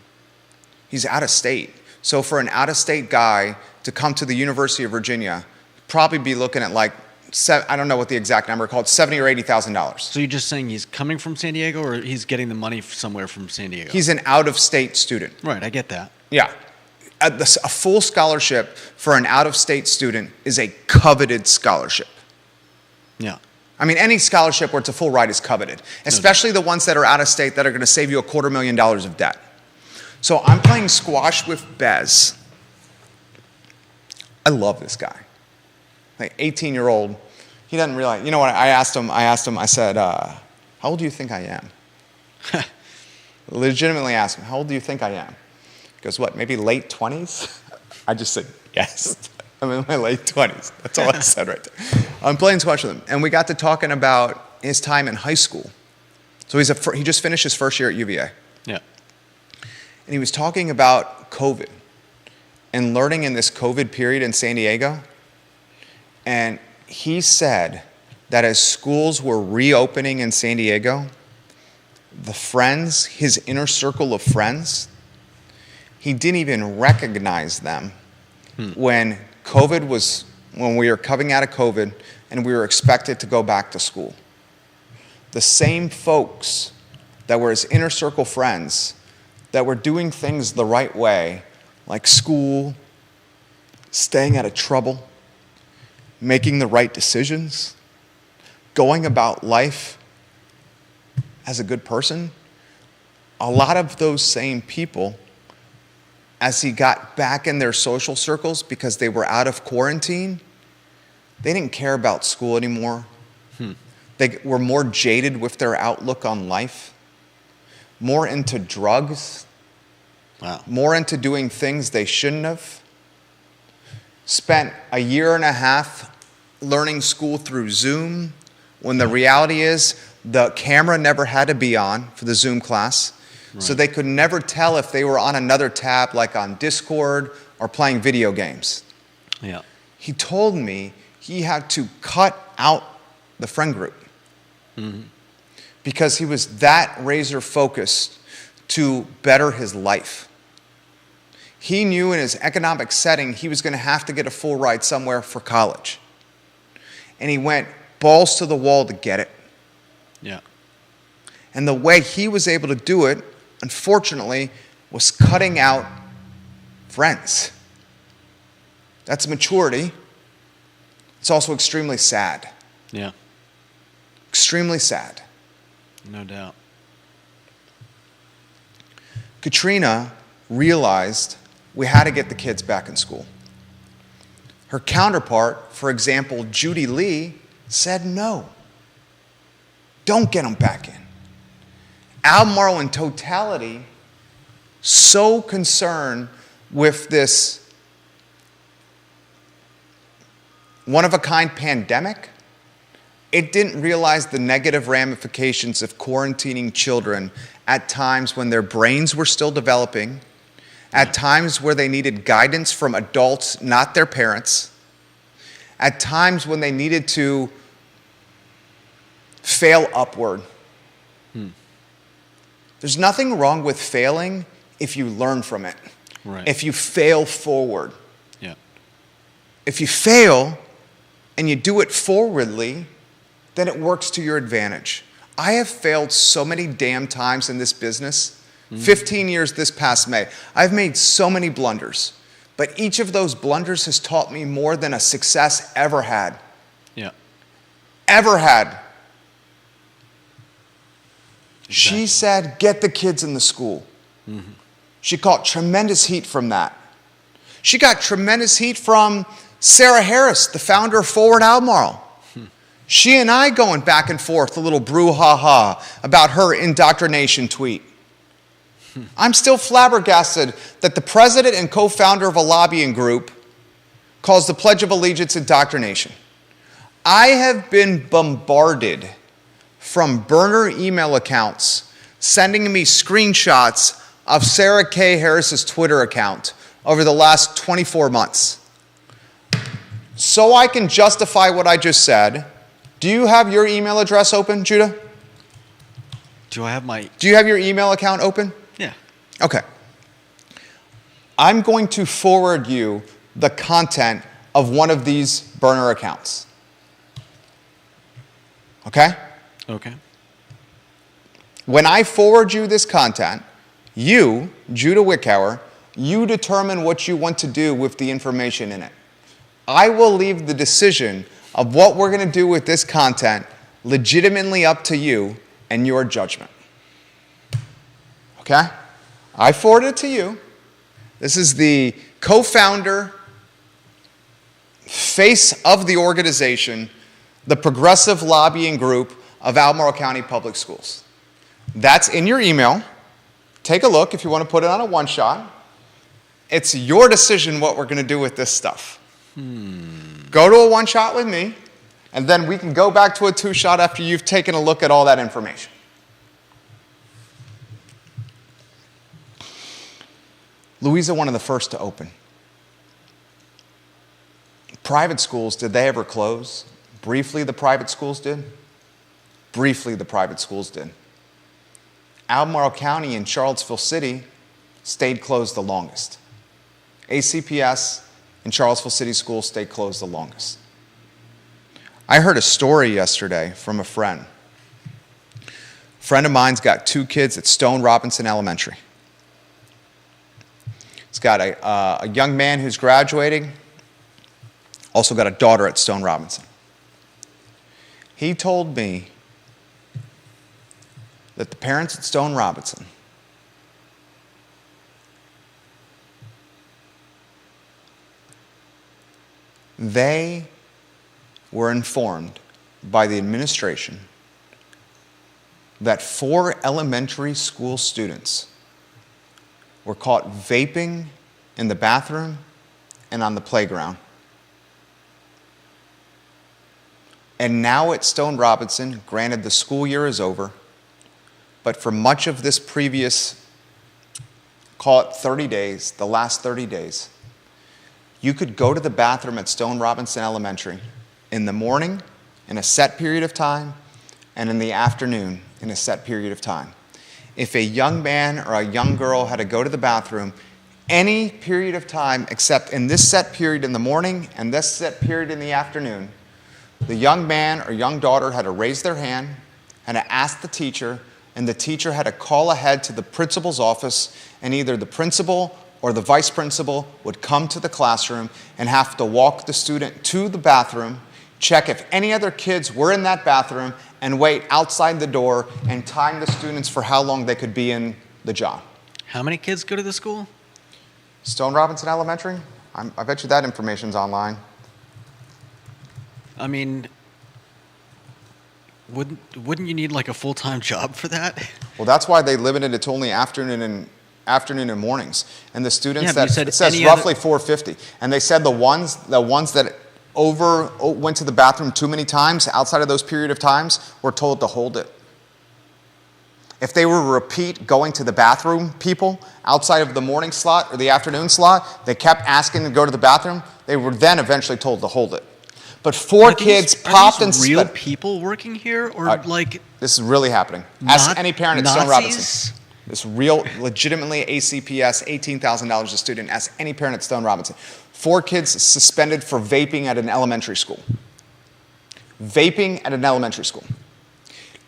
He's out of state. So for an out-of-state guy to come to the University of Virginia, probably be looking at like, I don't know what the exact number called, $70,000 or $80,000. So you're just saying he's coming from San Diego, or he's getting the money somewhere from San Diego? He's an out-of-state student. Right, I get that. Yeah. A full scholarship for an out-of-state student is a coveted scholarship. Yeah. I mean, any scholarship where it's a full ride is coveted, especially the ones that are out of state that are going to save you $250,000 of debt. So I'm playing squash with Bez. I love this guy. Like 18-year-old. He doesn't realize. You know what? I asked him, I said, how old do you think I am? Legitimately asked him, how old do you think I am? He goes, what, maybe late 20s? I just said, yes. I'm in my late 20s. That's all I said right there. I'm playing squash with him. And we got to talking about his time in high school. So he just finished his first year at UVA. Yeah. And he was talking about COVID and learning in this COVID period in San Diego. And he said that as schools were reopening in San Diego, the friends, his inner circle of friends, he didn't even recognize them when we were coming out of COVID and we were expected to go back to school. The same folks that were his inner circle friends that were doing things the right way, like school, staying out of trouble, making the right decisions, going about life as a good person, a lot of those same people, as he got back in their social circles because they were out of quarantine, they didn't care about school anymore. They were more jaded with their outlook on life, more into drugs, more into doing things they shouldn't have. Spent a year and a half learning school through Zoom, when the reality is the camera never had to be on for the Zoom class. Right. So they could never tell if they were on another tab, like on Discord or playing video games. Yeah. He told me he had to cut out the friend group because he was that razor focused to better his life. He knew in his economic setting he was going to have to get a full ride somewhere for college. And he went balls to the wall to get it. Yeah. And the way he was able to do it, unfortunately, was cutting out friends. That's maturity. It's also extremely sad. Yeah. Extremely sad. No doubt. Katrina realized we had to get the kids back in school. Her counterpart, for example, Judy Lee, said no. Don't get them back in. Albemarle in totality, so concerned with this one-of-a-kind pandemic, it didn't realize the negative ramifications of quarantining children at times when their brains were still developing, at times where they needed guidance from adults, not their parents, at times when they needed to fail upward. There's nothing wrong with failing if you learn from it. Right. If you fail forward. Yeah. If you fail and you do it forwardly, then it works to your advantage. I have failed so many damn times in this business. 15 years this past May. I've made so many blunders, but each of those blunders has taught me more than a success ever had. Yeah. Ever had. Exactly. She said, get the kids in the school. She caught tremendous heat from that. She got tremendous heat from Sarah Harris, the founder of Forward Albemarle. She and I going back and forth, a little brouhaha about her indoctrination tweet. I'm still flabbergasted that the president and co-founder of a lobbying group calls the Pledge of Allegiance indoctrination. I have been bombarded from burner email accounts sending me screenshots of Sarah K. Harris's Twitter account over the last 24 months. So I can justify what I just said. Do you have your email address open, Judah? Do I have my... Do you have your email account open? Yeah. Okay. I'm going to forward you the content of one of these burner accounts. Okay? Okay. When I forward you this content, you, Judah Wickhauer, you determine what you want to do with the information in it. I will leave the decision of what we're going to do with this content legitimately up to you and your judgment. Okay? I forwarded it to you. This is the co-founder, face of the organization, the Progressive Lobbying Group of Albemarle County Public Schools. That's in your email. Take a look if you want to put it on a one-shot. It's your decision what we're going to do with this stuff. Go to a one-shot with me, and then we can go back to a two-shot after you've taken a look at all that information. Louisa, one of the first to open. Private schools, did they ever close? Briefly, the private schools did. Briefly, the private schools did. Albemarle County and Charlottesville City stayed closed the longest. ACPS and Charlottesville City Schools stayed closed the longest. I heard a story yesterday from a friend. A friend of mine's got 2 kids at Stone Robinson Elementary. He's got a young man who's graduating, also got a daughter at Stone Robinson. He told me that the parents at Stone Robinson they were informed by the administration that 4 elementary school students were caught vaping in the bathroom and on the playground. And now at Stone Robinson, granted the school year is over, but for much of this previous, call it 30 days, the last 30 days, you could go to the bathroom at Stone Robinson Elementary in the morning in a set period of time and in the afternoon in a set period of time. If a young man or a young girl had to go to the bathroom any period of time except in this set period in the morning and this set period in the afternoon, the young man or young daughter had to raise their hand, had to ask the teacher, and the teacher had to call ahead to the principal's office, and either the principal or the vice principal would come to the classroom and have to walk the student to the bathroom, check if any other kids were in that bathroom, and wait outside the door and time the students for how long they could be in the job. How many kids go to the school? Stone Robinson Elementary? I bet you that information's online. I mean, wouldn't you need like a full-time job for that? Well, that's why they limited it to only afternoon and mornings. And the students Yeah, but you that said it says any roughly 450. And they said the ones that went to the bathroom too many times outside of those period of times were told to hold it. If they were repeat going to the bathroom people outside of the morning slot or the afternoon slot, they kept asking to go to the bathroom, they were then eventually told to hold it. But four kids popped and real spit. people working here, or like This is really happening. Ask any parent at Stone Nazis? Robinson. This real, legitimately ACPS, $18,000 a student. Ask any parent at Stone Robinson. 4 kids suspended for vaping at an elementary school. Vaping at an elementary school.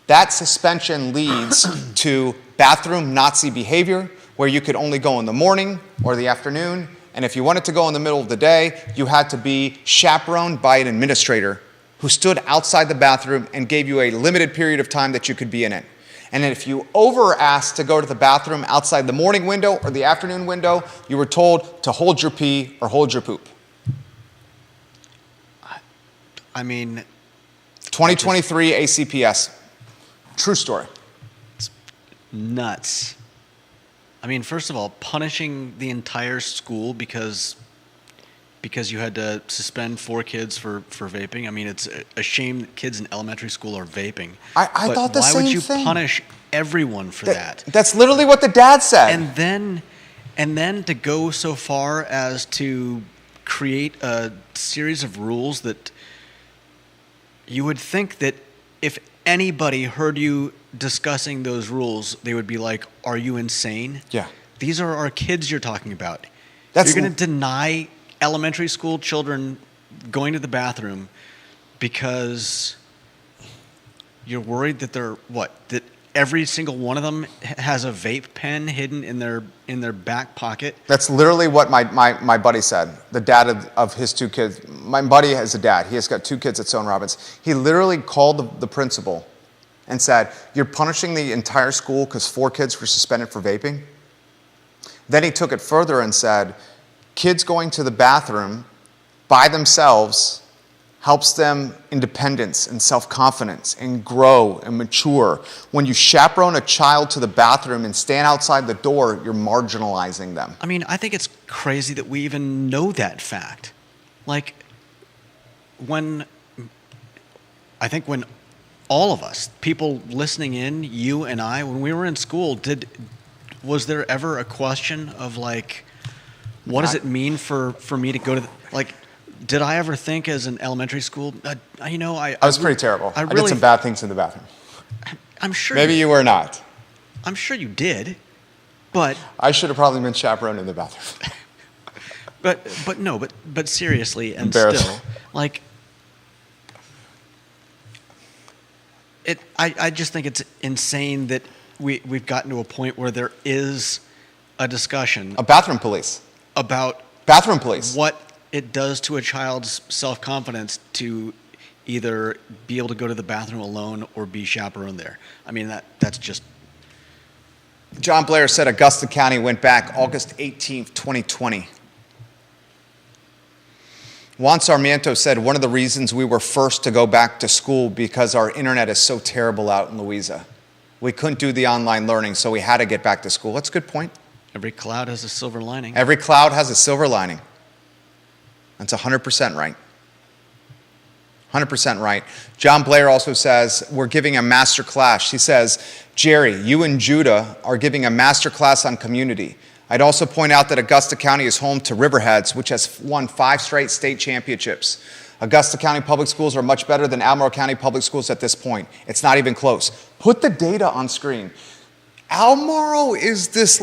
That suspension leads to bathroom Nazi behavior, where you could only go in the morning or the afternoon, and if you wanted to go in the middle of the day, you had to be chaperoned by an administrator who stood outside the bathroom and gave you a limited period of time that you could be in it. And if you over-asked to go to the bathroom outside the morning window or the afternoon window, you were told to hold your pee or hold your poop. I mean, 2023 ACPS. True story. nuts. I mean, first of all, punishing the entire school because you had to suspend 4 kids for vaping. I mean, it's a shame that kids in elementary school are vaping. I But thought the same why would you thing. punish everyone for that? That's literally what the dad said. And then to go so far as to create a series of rules that you would think that if anybody heard you discussing those rules, they would be like, "Are you insane? Yeah. These are our kids you're talking about. That's You're going to deny elementary school children going to the bathroom because you're worried that that every single one of them has a vape pen hidden in their back pocket." That's literally what my buddy said. The dad of his 2 kids. My buddy has a dad. He has got 2 kids at Stone Robinson. He literally called the principal and said, "You're punishing the entire school because 4 kids were suspended for vaping?" Then he took it further and said, kids going to the bathroom by themselves helps them independence and self-confidence and grow and mature. When you chaperone a child to the bathroom and stand outside the door, you're marginalizing them. I mean, I think it's crazy that we even know that fact. Like, when all of us, people listening in, you and I, when we were in school, was there ever a question of like, what does it mean for me to go to did I ever think as an elementary school, I was pretty terrible. I did some bad things in the bathroom. I'm sure. Maybe you were not. I'm sure you did, but I should have probably been chaperoned in the bathroom. but seriously, and Embarrassing. still, like, I just think it's insane that we've gotten to a point where there is a discussion A bathroom police. about Bathroom police. what it does to a child's self-confidence to either be able to go to the bathroom alone or be chaperoned there. I mean, that's just... John Blair said Augusta County went back August 18th, 2020. Juan Sarmiento said one of the reasons we were first to go back to school because our internet is so terrible out in Louisa. We couldn't do the online learning, so we had to get back to school. That's a good point. Every cloud has a silver lining. Every cloud has a silver lining. That's 100% right. 100% right. John Blair also says, we're giving a master class. He says, Jerry, you and Judah are giving a master class on community. I'd also point out that Augusta County is home to Riverheads, which has won 5 straight state championships. Augusta County Public Schools are much better than Albemarle County Public Schools at this point. It's not even close. Put the data on screen. Albemarle is this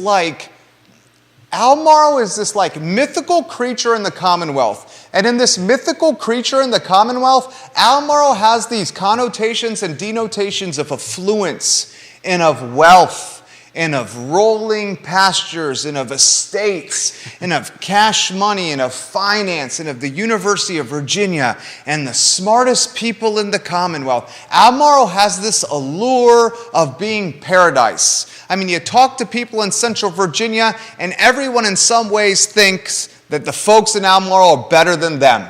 mythical creature in the Commonwealth. And in this mythical creature in the Commonwealth, Albemarle has these connotations and denotations of affluence and of wealth and of rolling pastures and of estates and of cash money and of finance and of the University of Virginia and the smartest people in the Commonwealth. Albemarle has this allure of being paradise. I mean, you talk to people in Central Virginia and everyone in some ways thinks that the folks in Albemarle are better than them.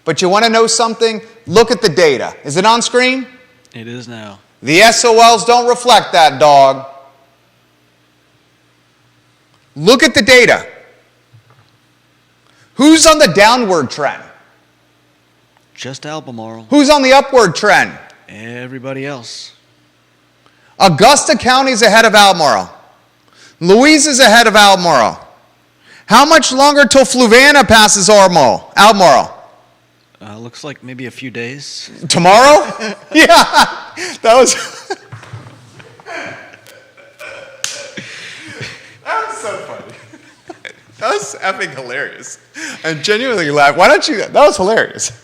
But you want to know something? Look at the data. Is it on screen? It is now. The SOLs don't reflect that, dog. Look at the data. Who's on the downward trend? Just Albemarle. Who's on the upward trend? Everybody else. Augusta County's ahead of Albemarle. Louise is ahead of Albemarle. How much longer till Fluvanna passes Albemarle? Looks like maybe a few days. Tomorrow? Yeah, that was so funny. That was effing hilarious. I genuinely laughed. Why don't you? That was hilarious.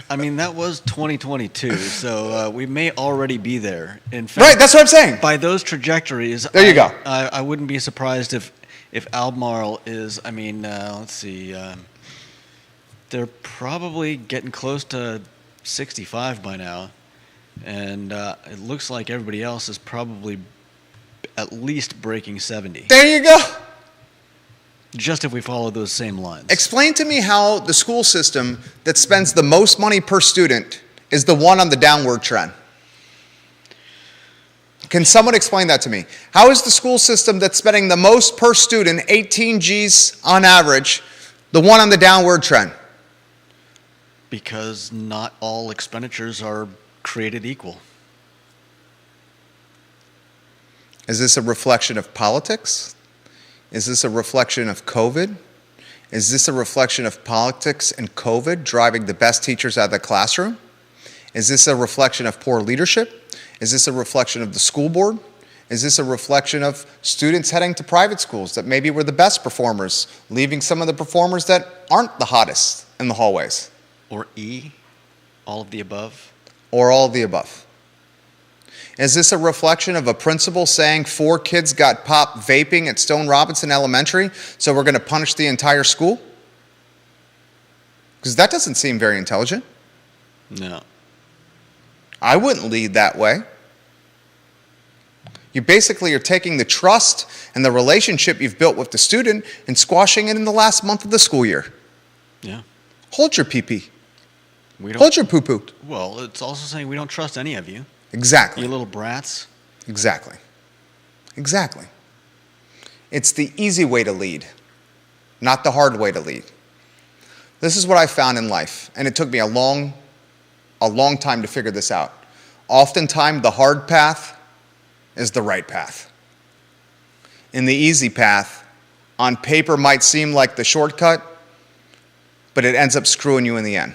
I mean, that was 2022, so we may already be there. In fact, Right, that's what I'm saying. by those trajectories, There you go. I wouldn't be surprised if Albemarle is. I mean, let's see. They're probably getting close to 65 by now, and it looks like everybody else is probably at least breaking 70. There you go. Just if we follow those same lines. Explain to me how the school system that spends the most money per student is the one on the downward trend. Can someone explain that to me? How is the school system that's spending the most per student, 18 G's on average, the one on the downward trend? Because not all expenditures are created equal. Is this a reflection of politics? Is this a reflection of COVID? Is this a reflection of politics and COVID driving the best teachers out of the classroom? Is this a reflection of poor leadership? Is this a reflection of the school board? Is this a reflection of students heading to private schools that maybe were the best performers, leaving some of the performers that aren't the hottest in the hallways? Or E, all of the above. Or all of the above? Is this a reflection of a principal saying 4 kids got popped vaping at Stone Robinson Elementary, so we're going to punish the entire school? Because that doesn't seem very intelligent. No. I wouldn't lead that way. You basically are taking the trust and the relationship you've built with the student and squashing it in the last month of the school year. Yeah. Hold your pee-pee. We don't. Hold your poo-poo. Well, it's also saying we don't trust any of you. Exactly. You little brats. Exactly. Exactly. It's the easy way to lead, not the hard way to lead. This is what I found in life, and it took me a long time to figure this out. Oftentimes, the hard path is the right path. And the easy path, on paper, might seem like the shortcut, but it ends up screwing you in the end.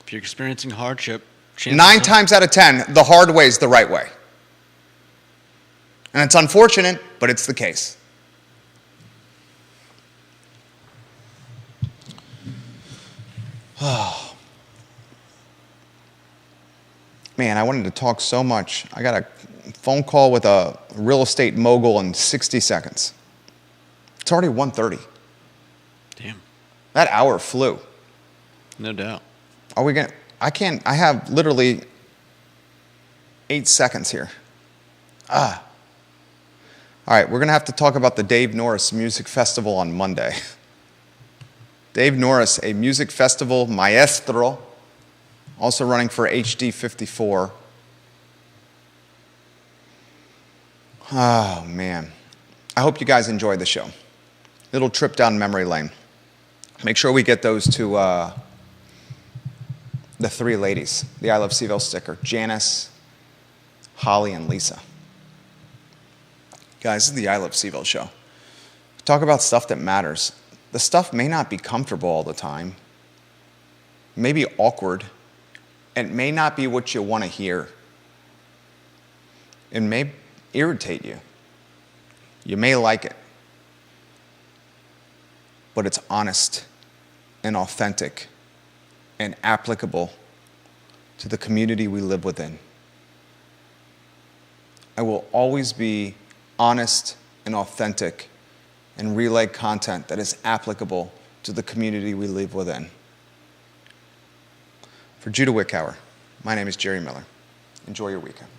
If you're experiencing hardship, 9 times out of 10, the hard way is the right way. And it's unfortunate, but it's the case. Oh. Man, I wanted to talk so much. I got a phone call with a real estate mogul in 60 seconds. It's already 1:30. Damn. That hour flew. No doubt. Are we going to... I have literally 8 seconds here. All right, we're going to have to talk about the Dave Norris Music Festival on Monday. Dave Norris, a music festival maestro, also running for HD 54. Oh, man. I hope you guys enjoyed the show. Little trip down memory lane. Make sure we get those to... the 3 ladies, the I Love CVille sticker, Janice, Holly, and Lisa. Guys, this is the I Love CVille show. Talk about stuff that matters. The stuff may not be comfortable all the time. It may be awkward. It may not be what you want to hear. It may irritate you. You may like it. But it's honest and authentic and applicable to the community we live within. I will always be honest and authentic and relay content that is applicable to the community we live within. For Judah Wickower, my name is Jerry Miller. Enjoy your weekend.